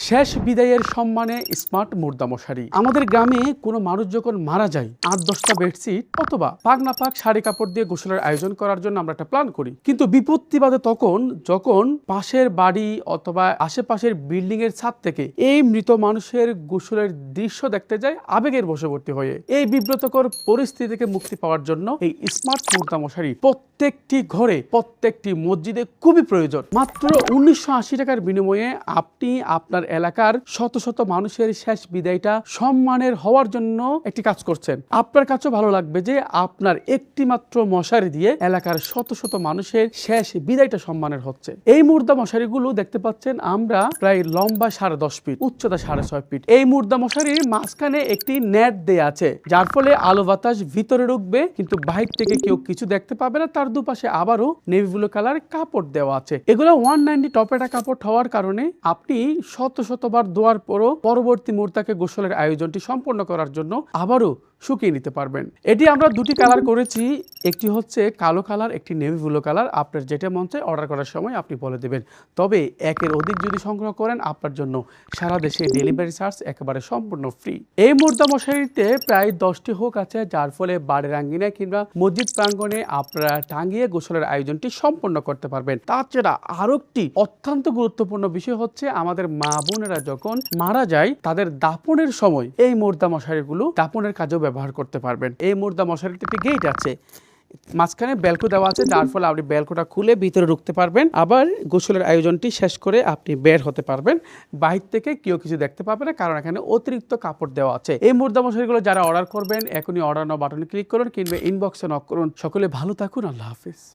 শেষ বিদায়ের সম্মানে স্মার্ট মুর্দা মশারি। আমাদের গ্রামে কোনো মানুষ যখন মারা যায় 8-10টা বেডশিট অথবা পাক না পাক শাড়ি কাপড় দিয়ে গোসলের আয়োজন করার জন্য আমরা একটা প্ল্যান করি, কিন্তু বিপত্তি বাদে যখন পাশের বাড়ি অথবা আশেপাশের বিল্ডিং এর ছাদ থেকে এই মৃত মানুষের গোসলের দৃশ্য দেখতে যায় আবেগের বশবর্তী হয়ে। এই বিব্রতকর পরিস্থিতি থেকে মুক্তি পাওয়ার জন্য এই স্মার্ট মুর্দা মশারি প্রত্যেকটি ঘরে প্রত্যেকটি মসজিদে খুবই প্রয়োজন। মাত্র 1980 টাকার বিনিময়ে আপনি আপনার এলাকার শত শত মানুষের শেষ বিদায়টা সম্মানের হওয়ার জন্য একটি কাজ করছেন। আপনার কাছেও ভালো লাগবে যে আপনার একটি মাত্র মশারি দিয়ে এলাকার শত শত মানুষের শেষ বিদায়টা সম্মানের হচ্ছে। এই মুর্দা মশারিগুলো দেখতে পাচ্ছেন আমরা প্রায় লম্বা 10.5 ফিট, উচ্চতা 6.5 ফিট। এই মুর্দা মশারির মাঝখানে একটি নেট দেয়া আছে, যার ফলে আলো বাতাস ভিতরে ঢুকবে কিন্তু বাহির থেকে কেউ কিছু দেখতে পাবে না। তার দুপাশে আবারও নেভি ব্লু কালার কাপড় দেওয়া আছে। এগুলো 190 টপেটা কাপড় হওয়ার কারণে আপনি শত শতবার ধোয়ার পরও পরবর্তী মুহূর্তে গোসলের আয়োজনটি সম্পন্ন করার জন্য আবারও শুকিয়ে নিতে পারবেন। এটি আমরা দুটি কালার করেছি, একটি হচ্ছে কালো কালার, একটি নেভি ব্লু কালার। আপনার যেটা মন চায় অর্ডার করার সময় আপনি বলে দেবেন। তবে একের অধিক যদি সংগ্রহ করেন আপনার জন্য সারা দেশে ডেলিভারি চার্জ একেবারে সম্পূর্ণ ফ্রি। এই মুর্দা মশারিতে প্রায় 10টি হুক আছে, যার ফলে বাড়ির আঙ্গিনায় কিংবা মসজিদ প্রাঙ্গণে আপনারা টাঙ্গিয়ে গোসলের আয়োজনটি সম্পন্ন করতে পারবেন। তাছাড়া আরো একটি অত্যন্ত গুরুত্বপূর্ণ বিষয় হচ্ছে আমাদের মা বোনেরা যখন মারা যায় তাদের দাফনের সময় এই মুর্দা মশারিগুলো দাফনের কাজেও ব্যবহার করতে পারবেন। এই মুর্দা মশারিতে একটি গেট আছে, মাঝখানে বেলকো দেওয়া আছে, যার ফলে আপনি বেলকোটা খুলে ভিতরে ঢুকতে পারবেন। আবার গোসলের আয়োজনটি শেষ করে আপনি বের হতে পারবেন। বাহির থেকে কেউ কিছু দেখতে পাবে না, কারণ এখানে অতিরিক্ত কাপড় দেওয়া আছে। এই মুর্দা মশারিগুলো যারা অর্ডার করবেন এখনই অর্ডার নাও বাটনে ক্লিক করুন কিংবা ইনবক্সে নক করুন। সকলে ভালো থাকুন, আল্লাহ হাফিজ।